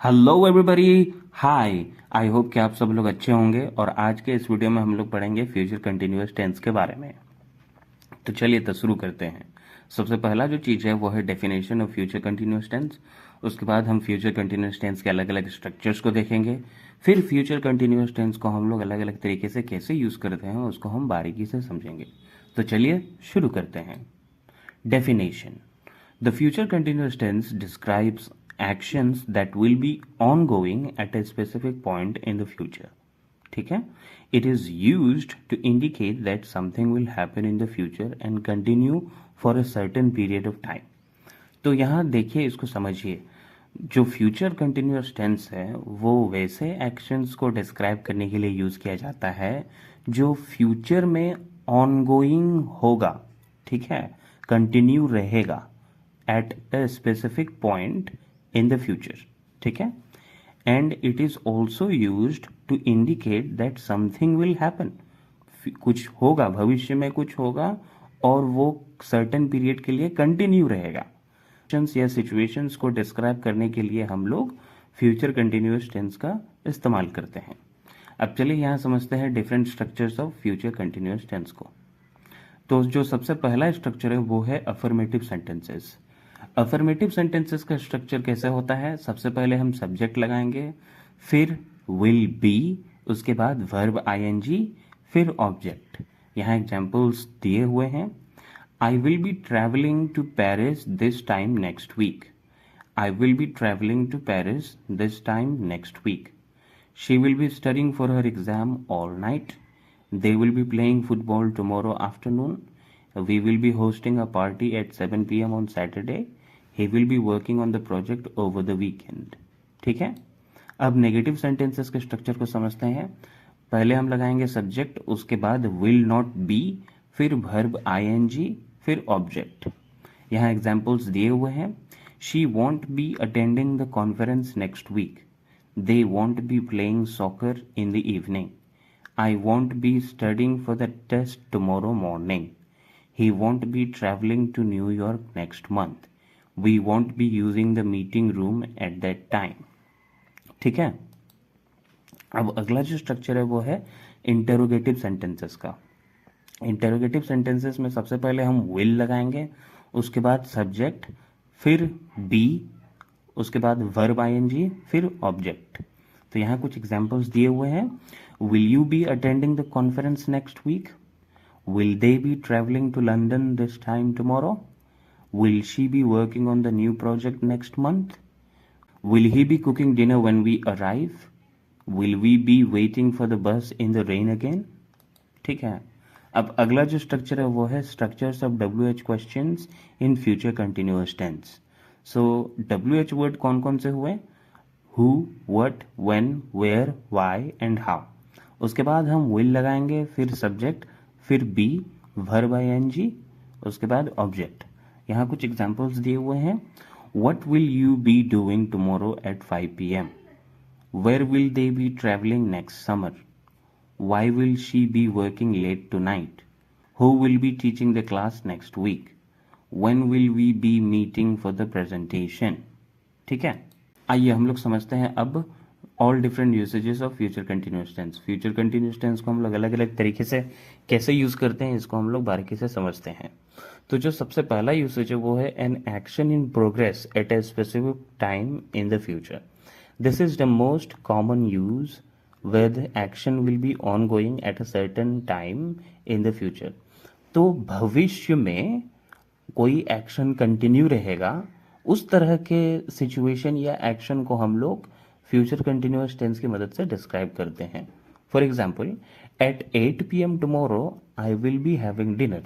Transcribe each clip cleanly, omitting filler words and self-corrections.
Hello everybody, hi. I hope कि आप सब लोग अच्छे होंगे और आज के इस वीडियो में हम लोग पढ़ेंगे फ्यूचर कंटिन्यूअस टेंस के बारे में। तो चलिए तो शुरू करते हैं। सबसे पहला जो चीज़ है वो है definition of future continuous tense. उसके बाद हम फ्यूचर कंटिन्यूअस टेंस के अलग अलग स्ट्रक्चर्स को देखेंगे। फिर फ्यूचर कंटिन्यूअस टेंस को हम लोग अलग अलग तरीके से कैसे यूज़ करते हैं उसको हम बारीकी से समझेंगे। तो चलिए शुरू करते हैं। Definition: The future continuous tense describes actions that will be ongoing at a specific point in the future. ठीक है? It is used to indicate that something will happen in the future and continue for a certain period of time. तो यहाँ देखिए, इसको समझिए। जो future continuous tense है वो वैसे एक्शंस को डिस्क्राइब करने के लिए यूज किया जाता है जो फ्यूचर में ऑनगोइंग होगा, ठीक है, कंटिन्यू रहेगा at a specific point in the future, ठीक है। And it is also used to indicate that something will happen. कुछ होगा, भविष्य में कुछ होगा और वो सर्टेन पीरियड के लिए कंटिन्यू रहेगा। या सिचुएशंस को डिस्क्राइब करने के लिए हम लोग फ्यूचर कंटिन्यूअस टेंस का इस्तेमाल करते हैं। अब चलिए यहाँ समझते हैं different structures of future continuous tense को। तो जो सबसे पहला स्ट्रक्चर है वो है अफर्मेटिव सेंटेंसेस। अफर्मेटिव सेंटेंसेस का स्ट्रक्चर कैसे होता है? सबसे पहले हम सब्जेक्ट लगाएंगे, फिर विल बी, उसके बाद वर्ब आईएनजी, फिर ऑब्जेक्ट। यहाँ एग्जांपल्स दिए हुए हैं। I will be traveling to Paris this time next week. I will be traveling to Paris this time next week. She will be studying for her exam all night. They will be playing football tomorrow afternoon. We will be hosting a party at 7 p.m. on Saturday. He will be working on the project over the weekend. ठीक है? अब negative sentences के structure को समझते हैं। पहले हम लगाएंगे सब्जेक्ट, उसके बाद विल नॉट बी, फिर वर्ब आईएनजी, फिर ऑब्जेक्ट। यहाँ एग्जाम्पल्स दिए हुए हैं। She won't be attending the conference next week. They won't be playing soccer in the evening. I won't be studying for the test tomorrow morning. He won't be travelling to New York next month. We won't be using the meeting room at that time. ठीक है। अब अगला जो structure है वो है interrogative sentences का। Interrogative sentences में सबसे पहले हम विल लगाएंगे, उसके बाद सब्जेक्ट, फिर बी, उसके बाद वर्ब आईएनजी, फिर ऑब्जेक्ट। तो यहाँ कुछ एग्जांपल्स दिए हुए हैं। Will you be attending the conference next week? Will they be travelling to London this time tomorrow? Will she be working on the new project next month? Will he be cooking dinner when we arrive? Will we be waiting for the bus in the rain again? ठीक है। अब अगला जो structure है वो है structures of WH questions in future continuous tense. So WH word कौन कौन से हुए? Who, what, when, where, why and how. उसके बाद हम विल लगाएंगे, फिर सब्जेक्ट, फिर बी, वर्ब आईएनजी, उसके बाद ऑब्जेक्ट। यहाँ कुछ एग्जांपल्स दिए हुए हैं। What will you be doing tomorrow at 5 PM? Where will they be travelling next summer? Why will she be working late tonight? Who will be teaching the class next week? When will we be meeting for the presentation? ठीक है। आइए हम लोग समझते हैं अब all different usages of future continuous tense. Future continuous tense को हम लोग अलग अलग तरीके से कैसे यूज करते हैं इसको हम लोग बारीकी से समझते हैं। तो जो सबसे पहला यूसेज है वो है an action in progress eight a specific time in the future. This is the most common use where the action will be ongoing at a certain time in the future. तो भविष्य में कोई action continue रहेगा, उस तरह के situation या action को हम लोग फ्यूचर कंटिन्यूअस टेंस की मदद से डिस्क्राइब करते हैं। For example, at 8 PM tomorrow I will be having dinner.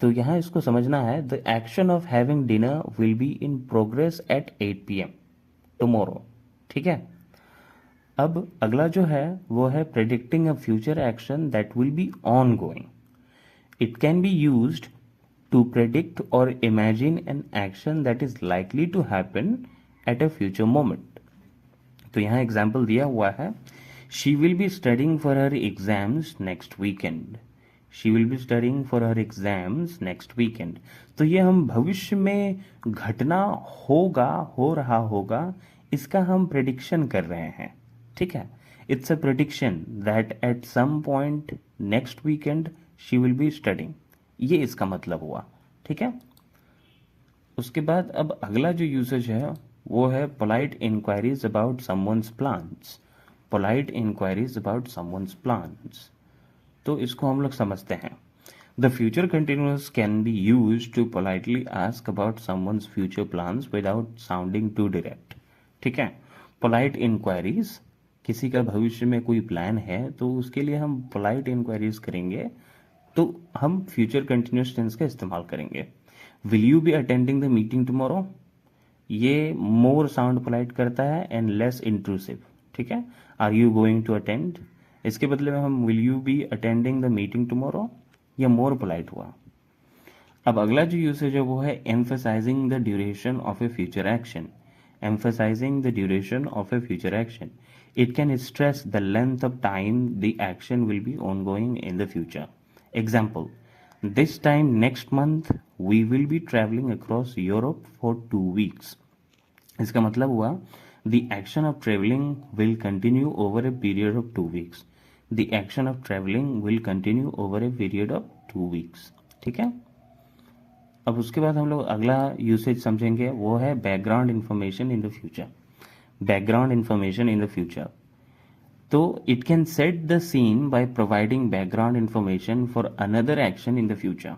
तो यहाँ इसको समझना है, the action of having dinner will be in progress at 8 PM tomorrow. ठीक है। अब अगला जो है वो है predicting a future action that will be ongoing. It can be used to predict और imagine an action that is likely to happen at a future moment. तो यहाँ एग्जाम्पल दिया हुआ है, she will be studying for her exams next weekend. She will be studying for her exams next weekend. तो ये हम भविष्य में घटना होगा, हो रहा होगा, इसका हम प्रेडिक्शन कर रहे हैं, ठीक है। It's a prediction that at some point next weekend she will be studying, ये इसका मतलब हुआ, ठीक है। उसके बाद अब अगला जो यूसेज है वो है polite inquiries about someone's plans. Polite inquiries about someone's plans, तो इसको हम लोग समझते हैं। The future continuous can be use to politely ask about someone's future plans without sounding too direct, ठीक है। पोलाइट इंक्वायरीज, किसी का भविष्य में कोई प्लान है तो उसके लिए हम पोलाइट इंक्वायरीज करेंगे, तो हम फ्यूचर कंटिन्यूअस टेंस का इस्तेमाल करेंगे। Will you be attending the meeting tomorrow, ये मोर साउंड पोलाइट करता है एंड लेस इंट्रूसिव, ठीक है। Are you going to attend, इसके बदले में हम will you be attending the meeting tomorrow, ये मोर पोलाइट हुआ। अब अगला जो यूसेज है वो है emphasising the duration of A future action. Emphasising the duration of A future action, it can stress the length of time the action will be ongoing in the future. Example, this time next month we will be traveling across Europe for 2 weeks. इसका मतलब हुआ the action of traveling will continue over a period of 2 weeks. The action of traveling will continue over a period of 2 weeks. ठीक है। अब उसके बाद हम लोग अगला यूसेज समझेंगे, वो है background information in the future. Background information in the future, तो it can set the scene by providing background information for another action in the future.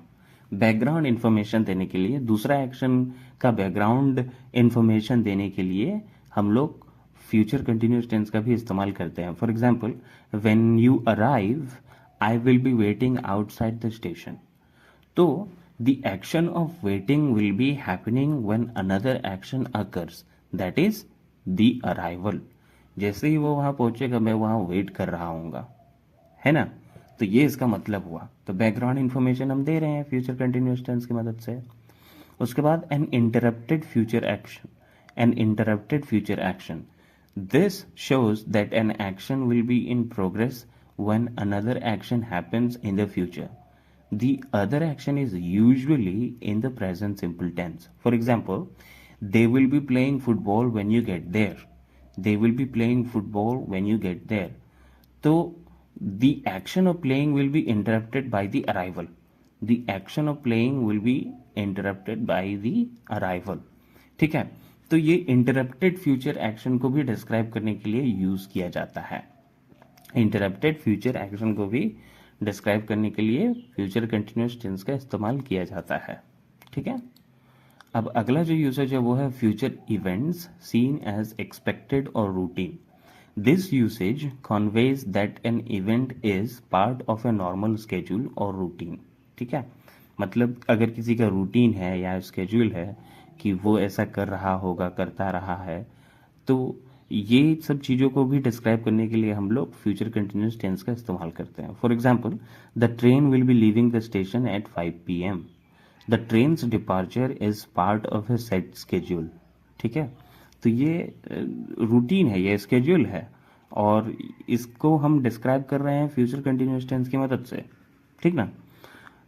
Background information देने के लिए, दूसरा एक्शन का बैकग्राउंड इंफॉर्मेशन देने के लिए हम लोग फ्यूचर कंटिन्यूअस टेंस का भी इस्तेमाल करते हैं। For example, when you arrive I will be waiting outside the station, तो the action of waiting will be happening when another action occurs, that is the arrival. जैसे ही वो वहां पहुंचेगा मैं वहां वेट कर रहा हूँगा, है ना। तो ये इसका मतलब हुआ। तो बैकग्राउंड इंफॉर्मेशन हम दे रहे हैं फ्यूचर कंटिन्यूअस टेंस की मदद से। उसके बाद an interrupted future action. An interrupted future action, this shows that an action will be in progress when another action happens in the future. The other action is usually in the present simple tense. For example, they will be playing football when you get there. They will be playing football when you get there. So the action of playing will be interrupted by the arrival. The action of playing will be interrupted by the arrival. ठीक है। तो ये interrupted future action को भी describe करने के लिए use किया जाता है। इंटरप्टेड फ्यूचर एक्शन को भी डिस्क्राइब करने के लिए फ्यूचर कंटिन्यूअस टेंस का इस्तेमाल किया जाता है, ठीक है। अब अगला जो यूसेज है वो है future events seen as expected और routine. This usage conveys that an event is part of a normal schedule और रूटीन, ठीक है। मतलब अगर किसी का रूटीन है या स्केड्यूल है कि वो ऐसा कर रहा होगा, करता रहा है, तो ये सब चीज़ों को भी डिस्क्राइब करने के लिए हम लोग फ्यूचर कंटिन्यूअस टेंस का इस्तेमाल करते हैं। For example, the train will be leaving the station at 5 PM. The trains departure is part of A set schedule, ठीक है। तो ये रूटीन है, ये स्केड्यूल है और इसको हम डिस्क्राइब कर रहे हैं फ्यूचर कंटिन्यूअस टेंस की मदद से, ठीक ना।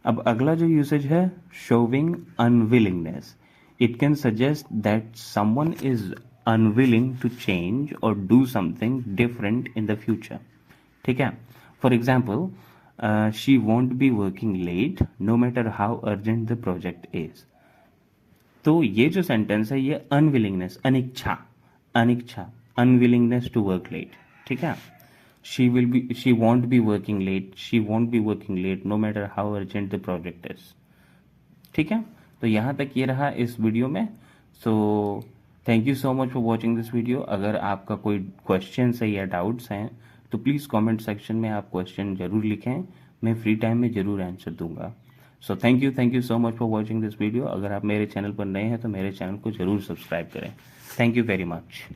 अब अगला जो यूसेज है showing unwillingness. It can suggest that someone is unwilling to change or do something different in the future, ठीक है। For example, she won't be working late no matter how urgent the project is. तो ये जो sentence है ये unwillingness, अनिच्छा unwillingness to work late, ठीक है। she won't be working late no matter how urgent the project is, ठीक है। तो यहाँ तक ये रहा इस वीडियो में। So thank you so much for watching this video. अगर आपका कोई क्वेश्चन है या डाउट्स हैं तो प्लीज़ कमेंट सेक्शन में आप क्वेश्चन जरूर लिखें, मैं फ्री टाइम में जरूर आंसर दूंगा। So thank you so much for watching this video. अगर आप मेरे चैनल पर नए हैं तो मेरे चैनल को जरूर सब्सक्राइब करें। Thank you very much.